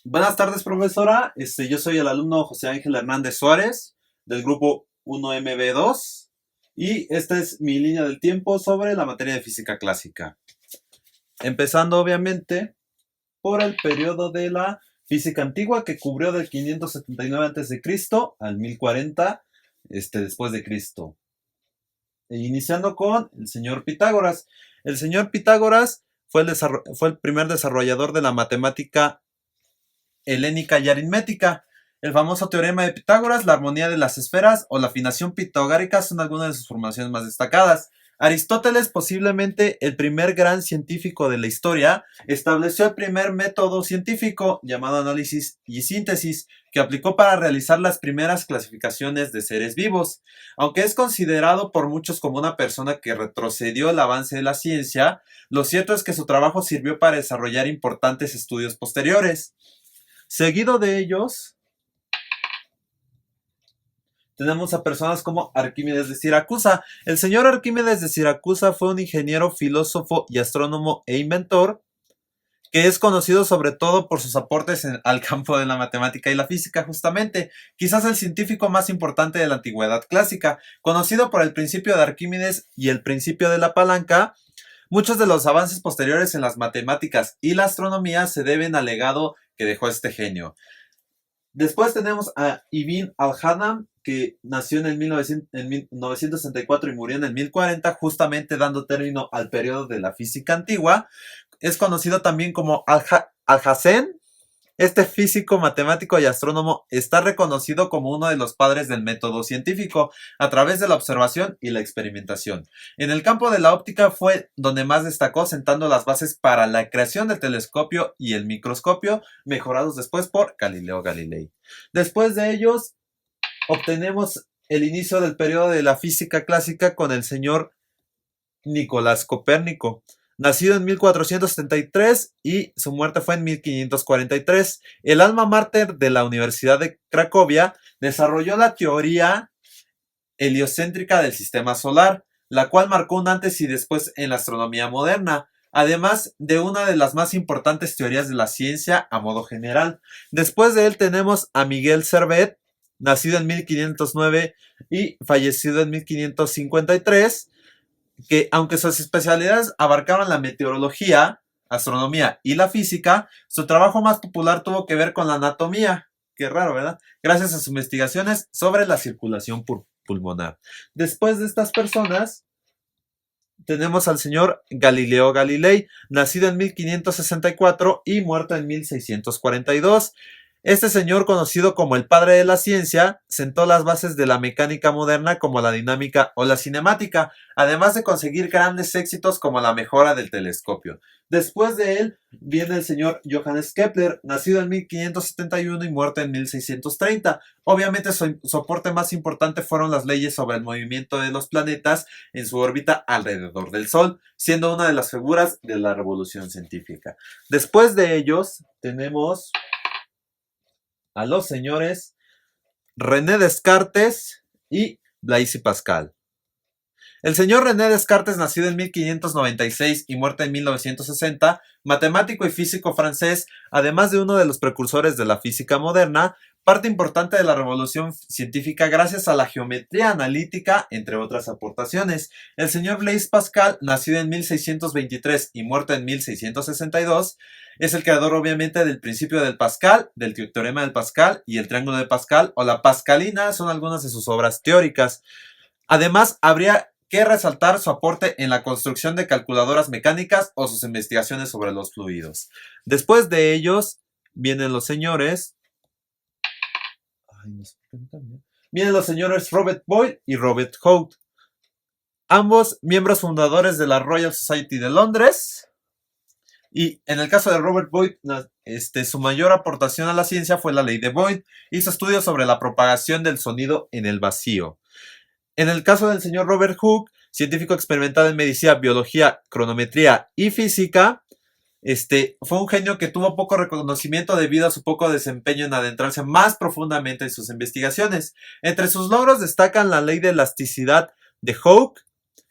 Buenas tardes, profesora. Yo soy el alumno José Ángel Hernández Suárez del grupo 1MB2 y esta es mi línea del tiempo sobre la materia de física clásica. Empezando obviamente por el periodo de la física antigua que cubrió del 579 a.C. al 1040 después de Cristo. Iniciando con el señor Pitágoras. El señor Pitágoras fue el primer desarrollador de la matemática helénica y aritmética. El famoso teorema de Pitágoras, la armonía de las esferas o la afinación pitagórica son algunas de sus formaciones más destacadas. Aristóteles, posiblemente el primer gran científico de la historia, estableció el primer método científico llamado análisis y síntesis, que aplicó para realizar las primeras clasificaciones de seres vivos. Aunque es considerado por muchos como una persona que retrocedió el avance de la ciencia, lo cierto es que su trabajo sirvió para desarrollar importantes estudios posteriores. Seguido de ellos, tenemos a personas como Arquímedes de Siracusa. El señor Arquímedes de Siracusa fue un ingeniero, filósofo y astrónomo e inventor que es conocido sobre todo por sus aportes al campo de la matemática y la física, justamente. Quizás el científico más importante de la antigüedad clásica, conocido por el principio de Arquímedes y el principio de la palanca. Muchos de los avances posteriores en las matemáticas y la astronomía se deben al legado que dejó este genio. Después tenemos a Ibn al-Hanam, que nació en 1964 y murió en el 1040, justamente dando término al periodo de la física antigua. Es conocido también como Alhazen. Este físico, matemático y astrónomo está reconocido como uno de los padres del método científico a través de la observación y la experimentación. En el campo de la óptica fue donde más destacó, sentando las bases para la creación del telescopio y el microscopio, mejorados después por Galileo Galilei. Después de ellos, obtenemos el inicio del periodo de la física clásica con el señor Nicolás Copérnico. Nacido en 1473 y su muerte fue en 1543. El alma máter de la Universidad de Cracovia desarrolló la teoría heliocéntrica del sistema solar, la cual marcó un antes y después en la astronomía moderna, además de una de las más importantes teorías de la ciencia a modo general. Después de él tenemos a Miguel Servet, nacido en 1509 y fallecido en 1553, que aunque sus especialidades abarcaban la meteorología, astronomía y la física, su trabajo más popular tuvo que ver con la anatomía. Qué raro, ¿verdad? Gracias a sus investigaciones sobre la circulación pulmonar. Después de estas personas, tenemos al señor Galileo Galilei, nacido en 1564 y muerto en 1642. Este señor, conocido como el padre de la ciencia, sentó las bases de la mecánica moderna como la dinámica o la cinemática, además de conseguir grandes éxitos como la mejora del telescopio. Después de él viene el señor Johannes Kepler, nacido en 1571 y muerto en 1630. Obviamente su aporte más importante fueron las leyes sobre el movimiento de los planetas en su órbita alrededor del Sol, siendo una de las figuras de la revolución científica. Después de ellos tenemos a los señores René Descartes y Blaise Pascal. El señor René Descartes, nacido en 1596 y muerto en 1960, matemático y físico francés, además de uno de los precursores de la física moderna, parte importante de la revolución científica gracias a la geometría analítica, entre otras aportaciones. El señor Blaise Pascal, nacido en 1623 y muerto en 1662, es el creador obviamente del principio del Pascal, del teorema del Pascal y el triángulo de Pascal o la Pascalina son algunas de sus obras teóricas. Además, habría que resaltar su aporte en la construcción de calculadoras mecánicas o sus investigaciones sobre los fluidos. Después de ellos vienen los señores... Vienen los señores Robert Boyle y Robert Hooke, ambos miembros fundadores de la Royal Society de Londres. Y en el caso de Robert Boyle, su mayor aportación a la ciencia fue la ley de Boyle. Hizo estudios sobre la propagación del sonido en el vacío. En el caso del señor Robert Hooke, científico experimental en medicina, biología, cronometría y física, fue un genio que tuvo poco reconocimiento debido a su poco desempeño en adentrarse más profundamente en sus investigaciones. Entre sus logros destacan la ley de elasticidad de Hooke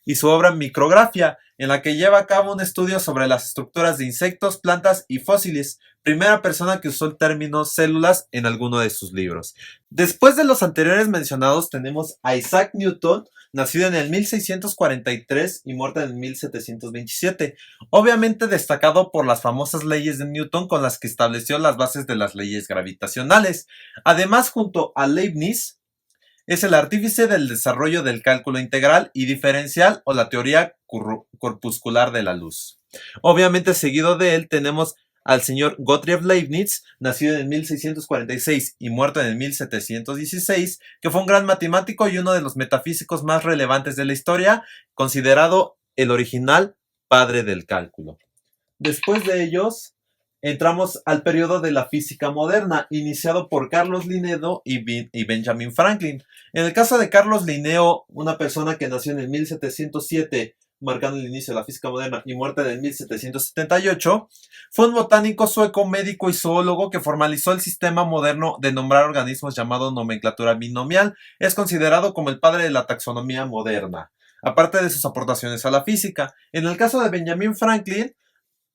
y su obra Micrografía, en la que lleva a cabo un estudio sobre las estructuras de insectos, plantas y fósiles, primera persona que usó el término células en alguno de sus libros. Después de los anteriores mencionados tenemos a Isaac Newton, nacido en el 1643 y muerto en el 1727, obviamente destacado por las famosas leyes de Newton con las que estableció las bases de las leyes gravitacionales. Además, junto a Leibniz, es el artífice del desarrollo del cálculo integral y diferencial o la teoría corpuscular de la luz. Obviamente, seguido de él tenemos al señor Gottlieb Leibniz, nacido en el 1646 y muerto en el 1716, que fue un gran matemático y uno de los metafísicos más relevantes de la historia, considerado el original padre del cálculo. Después de ellos, entramos al periodo de la física moderna, iniciado por Carlos Linneo y Benjamin Franklin. En el caso de Carlos Linneo, una persona que nació en el 1707, marcando el inicio de la física moderna, y muerta en el 1778, fue un botánico sueco, médico y zoólogo que formalizó el sistema moderno de nombrar organismos llamado nomenclatura binomial. Es considerado como el padre de la taxonomía moderna, aparte de sus aportaciones a la física. En el caso de Benjamin Franklin,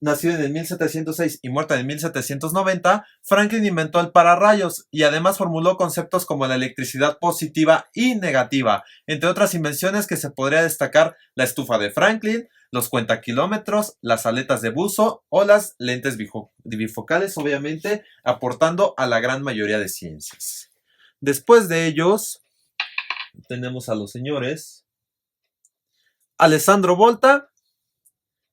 nacido en el 1706 y muerto en el 1790, Franklin inventó el pararrayos y además formuló conceptos como la electricidad positiva y negativa, entre otras invenciones que se podría destacar la estufa de Franklin, los cuentakilómetros, las aletas de buzo o las lentes bifocales, obviamente aportando a la gran mayoría de ciencias. Después de ellos, tenemos a los señores Alessandro Volta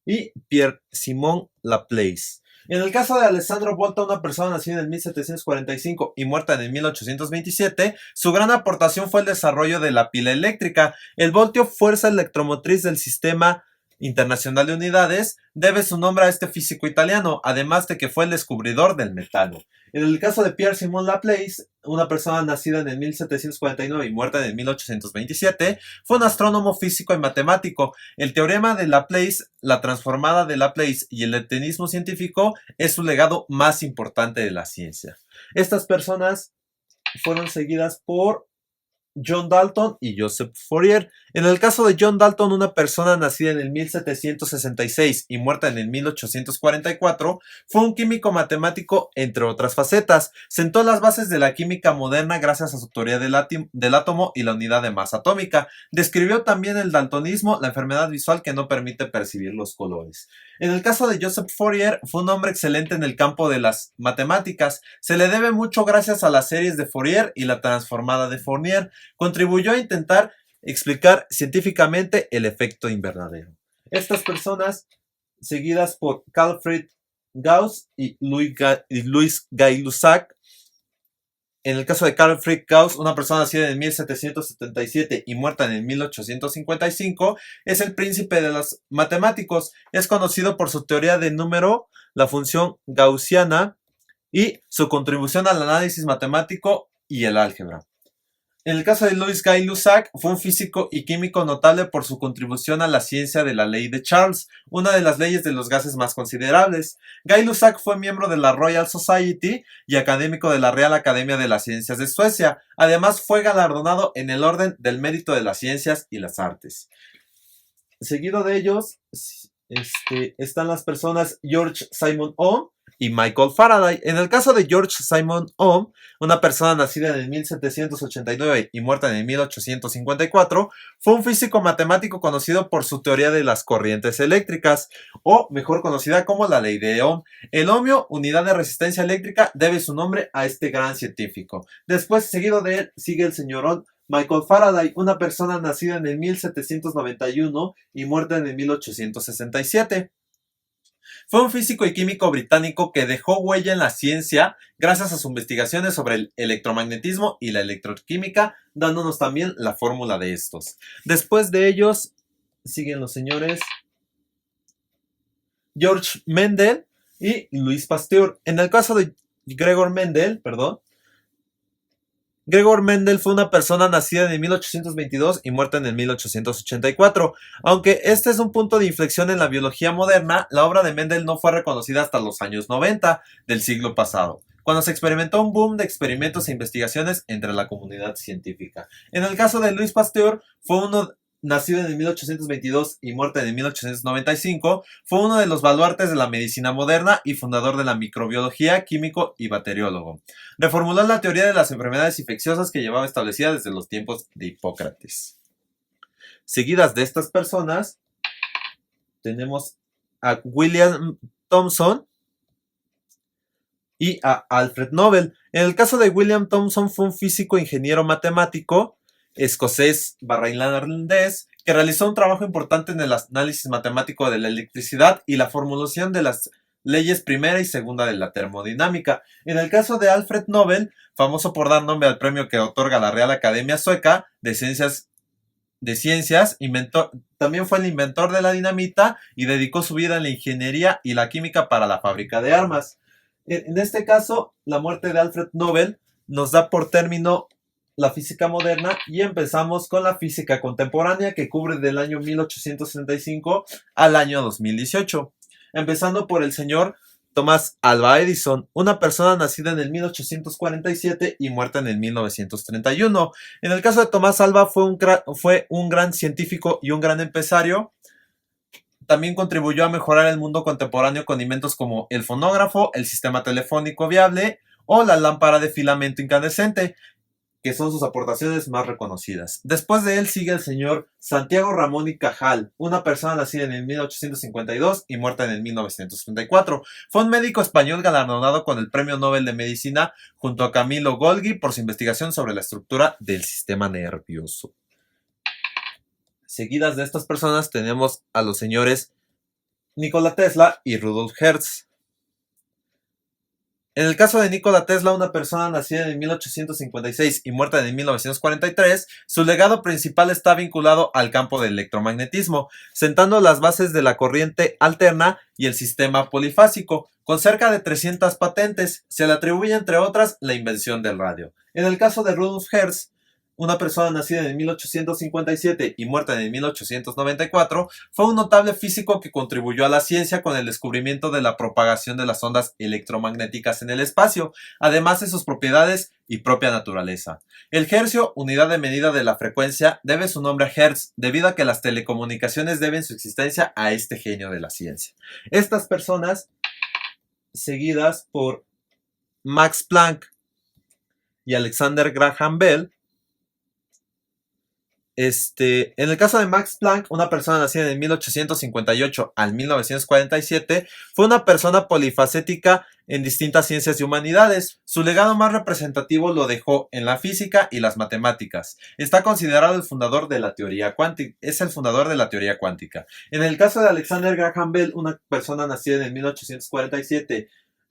y Pierre-Simon Laplace. En el caso de Alessandro Volta, una persona nacida en 1745 y muerta en el 1827, su gran aportación fue el desarrollo de la pila eléctrica. El voltio, fuerza electromotriz del sistema internacional de unidades, debe su nombre a este físico italiano, además de que fue el descubridor del metano. En el caso de Pierre-Simon Laplace, una persona nacida en el 1749 y muerta en el 1827, fue un astrónomo, físico y matemático. El teorema de Laplace, la transformada de Laplace y el leptinismo científico es su legado más importante de la ciencia. Estas personas fueron seguidas por John Dalton y Joseph Fourier. En el caso de John Dalton, una persona nacida en el 1766 y muerta en el 1844, fue un químico matemático, entre otras facetas. Sentó las bases de la química moderna gracias a su teoría del átomo y la unidad de masa atómica. Describió también el daltonismo, la enfermedad visual que no permite percibir los colores. En el caso de Joseph Fourier, fue un hombre excelente en el campo de las matemáticas. Se le debe mucho gracias a las series de Fourier y la transformada de Fourier. Contribuyó a intentar explicar científicamente el efecto invernadero. Estas personas, seguidas por Carl Friedrich Gauss y Louis Gay-Lussac. En el caso de Carl Friedrich Gauss, una persona nacida en 1777 y muerta en el 1855, es el príncipe de los matemáticos. Es conocido por su teoría de número, la función gaussiana y su contribución al análisis matemático y el álgebra. En el caso de Louis Gay-Lussac, fue un físico y químico notable por su contribución a la ciencia de la ley de Charles, una de las leyes de los gases más considerables. Gay-Lussac fue miembro de la Royal Society y académico de la Real Academia de las Ciencias de Suecia. Además, fue galardonado en el Orden del Mérito de las Ciencias y las Artes. Seguido de ellos, están las personas George Simon Ohm y Michael Faraday. En el caso de George Simon Ohm, una persona nacida en el 1789 y muerta en el 1854, fue un físico matemático conocido por su teoría de las corrientes eléctricas, o mejor conocida como la ley de Ohm. El ohmio, unidad de resistencia eléctrica, debe su nombre a este gran científico. Después, seguido de él, sigue el señor Ohm. Michael Faraday, una persona nacida en el 1791 y muerta en el 1867. Fue un físico y químico británico que dejó huella en la ciencia gracias a sus investigaciones sobre el electromagnetismo y la electroquímica, dándonos también la fórmula de estos. Después de ellos siguen los señores George Mendel y Louis Pasteur. En el caso de Gregor Mendel fue una persona nacida en 1822 y muerta en el 1884. Aunque este es un punto de inflexión en la biología moderna, la obra de Mendel no fue reconocida hasta los años 90 del siglo pasado, cuando se experimentó un boom de experimentos e investigaciones entre la comunidad científica. En el caso de Louis Pasteur, fue uno nacido en el 1822 y muerto en el 1895, fue uno de los baluartes de la medicina moderna y fundador de la microbiología, químico y bacteriólogo. Reformuló la teoría de las enfermedades infecciosas que llevaba establecida desde los tiempos de Hipócrates. Seguidas de estas personas, tenemos a William Thomson y a Alfred Nobel. En el caso de William Thomson, fue un físico, ingeniero matemático escocés irlandés que realizó un trabajo importante en el análisis matemático de la electricidad y la formulación de las leyes primera y segunda de la termodinámica. En el caso de Alfred Nobel, famoso por dar nombre al premio que otorga la Real Academia Sueca de Ciencias, también fue el inventor de la dinamita y dedicó su vida a la ingeniería y la química para la fábrica de armas. En este caso, la muerte de Alfred Nobel nos da por término la física moderna y empezamos con la física contemporánea, que cubre del año 1865 al año 2018. Empezando por el señor Thomas Alva Edison, una persona nacida en el 1847 y muerta en el 1931. En el caso de Thomas Alva, fue un gran científico y un gran empresario. También contribuyó a mejorar el mundo contemporáneo con inventos como el fonógrafo, el sistema telefónico viable o la lámpara de filamento incandescente, que son sus aportaciones más reconocidas. Después de él sigue el señor Santiago Ramón y Cajal, una persona nacida en el 1852 y muerta en el 1934. Fue un médico español galardonado con el Premio Nobel de Medicina junto a Camilo Golgi por su investigación sobre la estructura del sistema nervioso. Seguidas de estas personas tenemos a los señores Nikola Tesla y Rudolf Hertz. En el caso de Nikola Tesla, una persona nacida en 1856 y muerta en 1943, su legado principal está vinculado al campo del electromagnetismo, sentando las bases de la corriente alterna y el sistema polifásico. Con cerca de 300 patentes, se le atribuye entre otras la invención del radio. En el caso de Rudolf Hertz, una persona nacida en 1857 y muerta en 1894, fue un notable físico que contribuyó a la ciencia con el descubrimiento de la propagación de las ondas electromagnéticas en el espacio, además de sus propiedades y propia naturaleza. El hercio, unidad de medida de la frecuencia, debe su nombre a Hertz, debido a que las telecomunicaciones deben su existencia a este genio de la ciencia. Estas personas, seguidas por Max Planck y Alexander Graham Bell. En el caso de Max Planck, una persona nacida en 1858 al 1947, fue una persona polifacética en distintas ciencias y humanidades. Su legado más representativo lo dejó en la física y las matemáticas. Está considerado el fundador de la teoría cuántica. Es el fundador de la teoría cuántica. En el caso de Alexander Graham Bell, una persona nacida en el 1847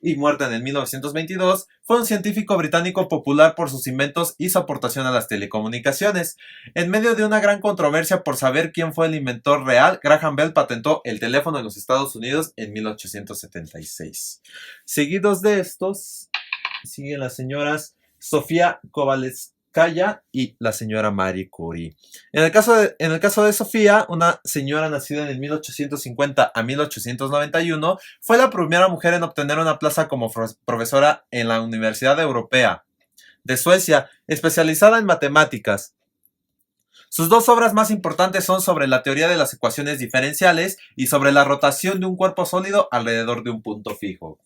y muerta en el 1922, fue un científico británico popular por sus inventos y su aportación a las telecomunicaciones. En medio de una gran controversia por saber quién fue el inventor real, Graham Bell patentó el teléfono en los Estados Unidos en 1876. Seguidos de estos, siguen las señoras Sofía Kovalevskaya y la señora Marie Curie. En el caso de Sofía, una señora nacida en el 1850 a 1891, fue la primera mujer en obtener una plaza como profesora en la Universidad Europea de Suecia, especializada en matemáticas. Sus dos obras más importantes son sobre la teoría de las ecuaciones diferenciales y sobre la rotación de un cuerpo sólido alrededor de un punto fijo.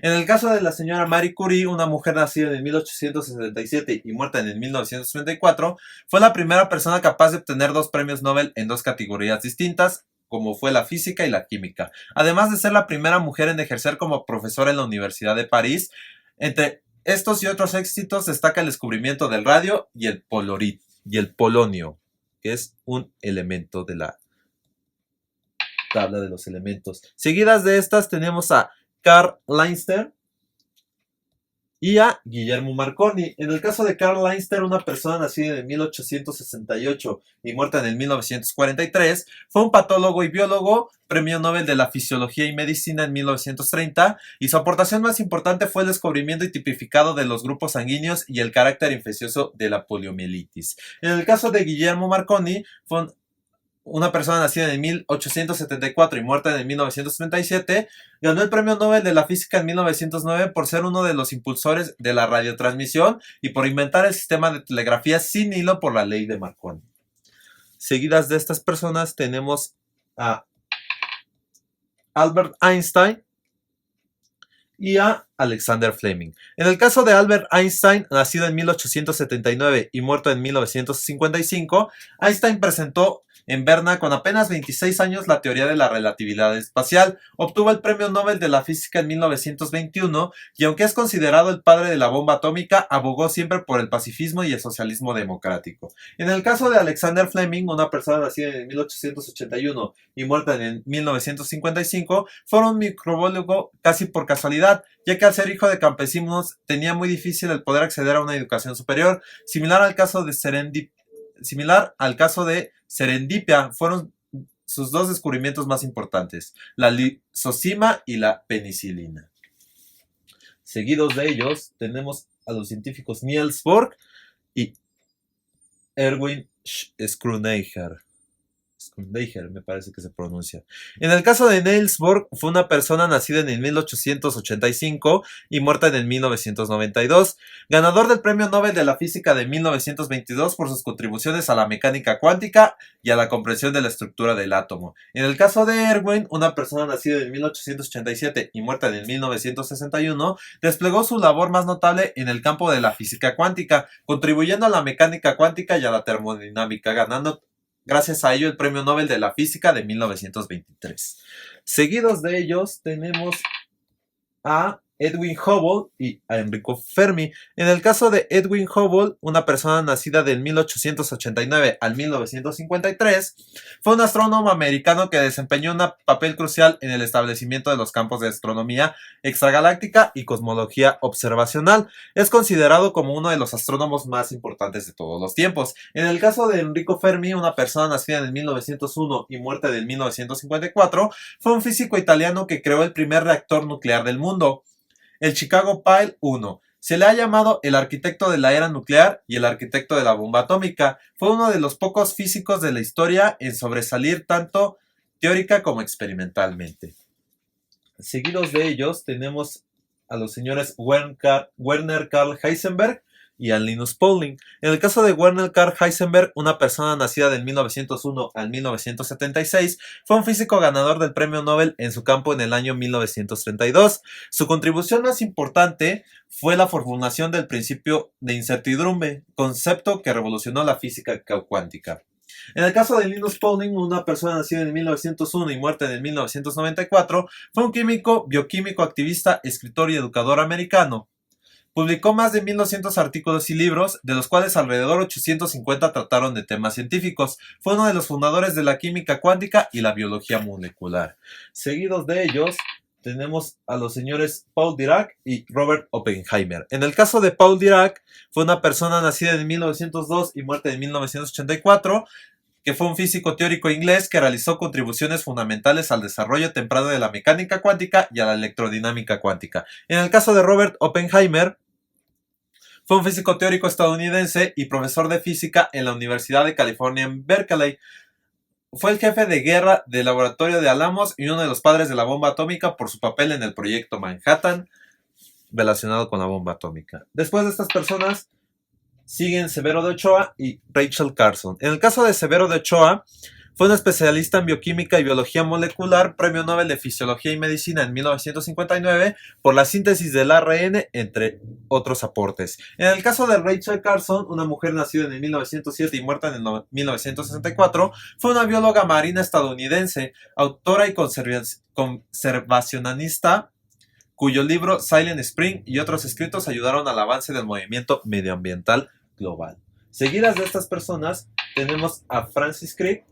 En el caso de la señora Marie Curie, una mujer nacida en 1877 y muerta en 1934, fue la primera persona capaz de obtener 2 premios Nobel en 2 categorías distintas, como fue la física y la química, además de ser la primera mujer en ejercer como profesora en la Universidad de París. Entre estos y otros éxitos destaca el descubrimiento del radio y el polonio, que es un elemento de la tabla de los elementos. Seguidas de estas tenemos a Karl Leinster y a Guillermo Marconi. En el caso de Karl Leinster, una persona nacida en 1868 y muerta en el 1943, fue un patólogo y biólogo, premio Nobel de la Fisiología y Medicina en 1930, y su aportación más importante fue el descubrimiento y tipificado de los grupos sanguíneos y el carácter infeccioso de la poliomielitis. En el caso de Guillermo Marconi, fue una persona nacida en 1874 y muerta en 1937, ganó el Premio Nobel de la Física en 1909 por ser uno de los impulsores de la radiotransmisión y por inventar el sistema de telegrafía sin hilo por la ley de Marconi. Seguidas de estas personas tenemos a Albert Einstein y a Alexander Fleming. En el caso de Albert Einstein, nacido en 1879 y muerto en 1955, Einstein presentó en Berna con apenas 26 años la teoría de la relatividad espacial. Obtuvo el premio Nobel de la Física en 1921 y aunque es considerado el padre de la bomba atómica, abogó siempre por el pacifismo y el socialismo democrático. En el caso de Alexander Fleming, una persona nacida en 1881 y muerta en 1955, fue un microbiólogo casi por casualidad, ya que al ser hijo de campesinos tenía muy difícil el poder acceder a una educación superior, similar al caso de serendipia, fueron sus dos descubrimientos más importantes, la lisozima y la penicilina. Seguidos de ellos tenemos a los científicos Niels Bohr y Erwin Schrödinger, me parece que se pronuncia. En el caso de Niels Bohr, fue una persona nacida en el 1885 y muerta en el 1992, ganador del Premio Nobel de la Física de 1922 por sus contribuciones a la mecánica cuántica y a la comprensión de la estructura del átomo. En el caso de Erwin, una persona nacida en 1887 y muerta en el 1961, desplegó su labor más notable en el campo de la física cuántica, contribuyendo a la mecánica cuántica y a la termodinámica, ganando gracias a ello el Premio Nobel de la Física de 1923. Seguidos de ellos tenemos a Edwin Hubble y a Enrico Fermi. En el caso de Edwin Hubble, una persona nacida del 1889 al 1953, fue un astrónomo americano que desempeñó un papel crucial en el establecimiento de los campos de astronomía extragaláctica y cosmología observacional. Es considerado como uno de los astrónomos más importantes de todos los tiempos. En el caso de Enrico Fermi, una persona nacida en el 1901 y muerta en el 1954, fue un físico italiano que creó el primer reactor nuclear del mundo, el Chicago Pile 1. Se le ha llamado el arquitecto de la era nuclear y el arquitecto de la bomba atómica. Fue uno de los pocos físicos de la historia en sobresalir tanto teórica como experimentalmente. Seguidos de ellos tenemos a los señores Werner Karl Heisenberg y a Linus Pauling. En el caso de Werner Karl Heisenberg, una persona nacida del 1901 al 1976, fue un físico ganador del Premio Nobel en su campo en el año 1932. Su contribución más importante fue la formulación del principio de incertidumbre, concepto que revolucionó la física cuántica. En el caso de Linus Pauling, una persona nacida en 1901 y muerta en 1994, fue un químico, bioquímico, activista, escritor y educador americano. Publicó más de 1.200 artículos y libros, de los cuales alrededor 850 trataron de temas científicos. Fue uno de los fundadores de la química cuántica y la biología molecular. Seguidos de ellos, tenemos a los señores Paul Dirac y Robert Oppenheimer. En el caso de Paul Dirac, fue una persona nacida en 1902 y muerta en 1984, que fue un físico teórico inglés que realizó contribuciones fundamentales al desarrollo temprano de la mecánica cuántica y a la electrodinámica cuántica. En el caso de Robert Oppenheimer, fue un físico teórico estadounidense y profesor de física en la Universidad de California en Berkeley. Fue el jefe de guerra del laboratorio de Alamos y uno de los padres de la bomba atómica por su papel en el proyecto Manhattan relacionado con la bomba atómica. Después de estas personas siguen Severo de Ochoa y Rachel Carson. En el caso de Severo de Ochoa, fue un especialista en bioquímica y biología molecular, Premio Nobel de Fisiología y Medicina en 1959 por la síntesis del ARN, entre otros aportes. En el caso de Rachel Carson, una mujer nacida en el 1907 y muerta en el 1964, fue una bióloga marina estadounidense, autora y conservacionista, cuyo libro Silent Spring y otros escritos ayudaron al avance del movimiento medioambiental global. Seguidas de estas personas, tenemos a Francis Crick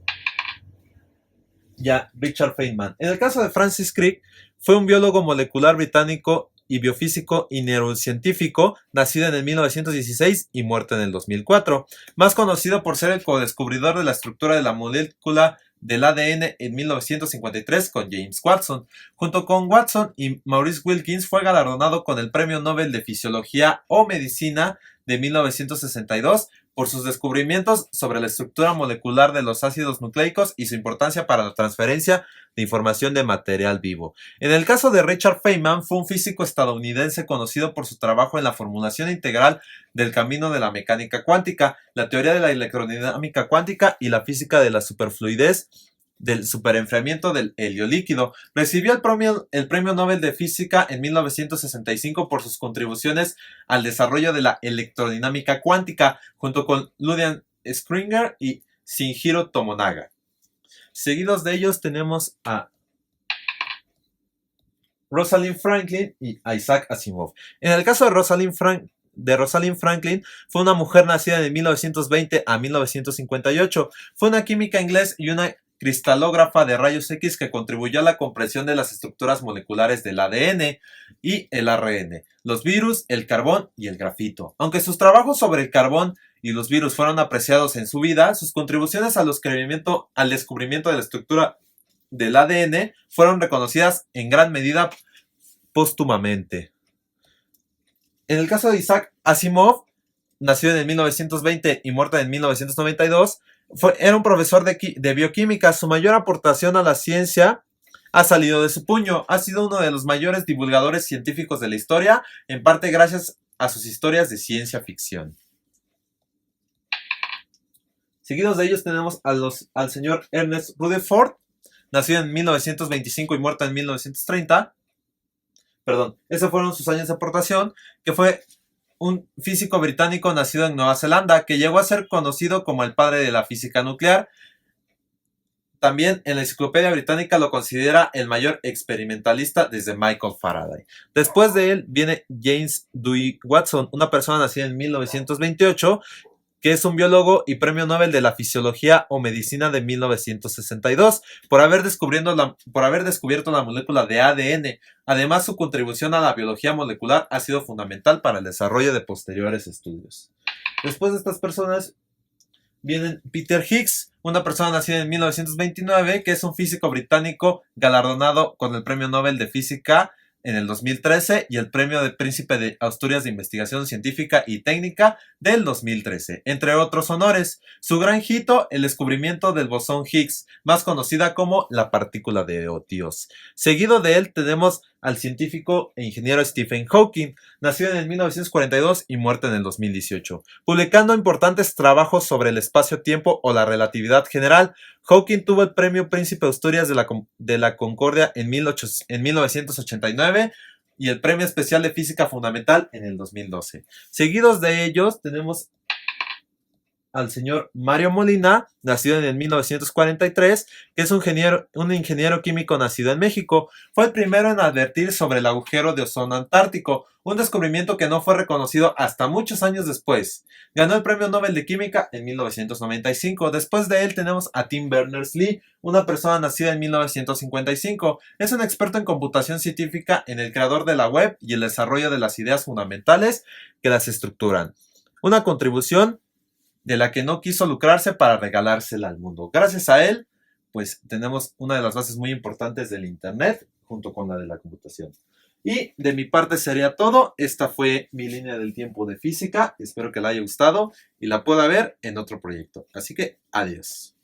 y a Richard Feynman. En el caso de Francis Crick, fue un biólogo molecular británico y biofísico y neurocientífico, nacido en el 1916 y muerto en el 2004, más conocido por ser el codescubridor de la estructura de la molécula del ADN en 1953 con James Watson. Junto con Watson y Maurice Wilkins, fue galardonado con el Premio Nobel de Fisiología o Medicina de 1962 por sus descubrimientos sobre la estructura molecular de los ácidos nucleicos y su importancia para la transferencia de información de material vivo. En el caso de Richard Feynman, fue un físico estadounidense conocido por su trabajo en la formulación integral del camino de la mecánica cuántica, la teoría de la electrodinámica cuántica y la física de la superfluidez del superenfriamiento del helio líquido. Recibió el premio Nobel de Física en 1965 por sus contribuciones al desarrollo de la electrodinámica cuántica, junto con Ludwig Schrödinger y Shinjiro Tomonaga. Seguidos de ellos tenemos a Rosalind Franklin y a Isaac Asimov. En el caso de Rosalind Franklin, fue una mujer nacida de 1920 a 1958. Fue una química inglesa y una cristalógrafa de rayos X que contribuyó a la comprensión de las estructuras moleculares del ADN y el ARN, los virus, el carbón y el grafito. Aunque sus trabajos sobre el carbón y los virus fueron apreciados en su vida, sus contribuciones al descubrimiento de la estructura del ADN fueron reconocidas en gran medida póstumamente. En el caso de Isaac Asimov, nacido en 1920 y muerto en 1992, era un profesor de bioquímica. Su mayor aportación a la ciencia ha salido de su puño. Ha sido uno de los mayores divulgadores científicos de la historia, en parte gracias a sus historias de ciencia ficción. Seguidos de ellos tenemos al señor Ernest Rutherford, nacido en 1925 y muerto en 1930. Esos fueron sus años de aportación, que fue un físico británico nacido en Nueva Zelanda, que llegó a ser conocido como el padre de la física nuclear. También en la Enciclopedia Británica lo considera el mayor experimentalista desde Michael Faraday. Después de él viene James Dewey Watson, una persona nacida en 1928, que es un biólogo y premio Nobel de la Fisiología o Medicina de 1962, por haber descubierto la molécula de ADN. Además, su contribución a la biología molecular ha sido fundamental para el desarrollo de posteriores estudios. Después de estas personas vienen Peter Higgs, una persona nacida en 1929, que es un físico británico galardonado con el premio Nobel de Física en el 2013 y el premio de Príncipe de Asturias de Investigación Científica y Técnica del 2013, entre otros honores. Su gran hito, el descubrimiento del bosón Higgs, más conocida como la partícula de Dios. Seguido de él tenemos al científico e ingeniero Stephen Hawking, nacido en el 1942 y muerto en el 2018. Publicando importantes trabajos sobre el espacio-tiempo o la relatividad general, Hawking tuvo el premio Príncipe de Asturias de la Concordia en 1989 y el premio especial de física fundamental en el 2012. Seguidos de ellos tenemos al señor Mario Molina, nacido en el 1943, que es un ingeniero químico nacido en México. Fue el primero en advertir sobre el agujero de ozono antártico, un descubrimiento que no fue reconocido hasta muchos años después. Ganó el premio Nobel de Química en 1995. Después de él tenemos a Tim Berners-Lee, una persona nacida en 1955. Es un experto en computación científica, en el creador de la web y el desarrollo de las ideas fundamentales que las estructuran. Una contribución de la que no quiso lucrarse para regalársela al mundo. Gracias a él, pues tenemos una de las bases muy importantes del Internet, junto con la de la computación. Y de mi parte sería todo. Esta fue mi línea del tiempo de física. Espero que la haya gustado y la pueda ver en otro proyecto. Así que, adiós.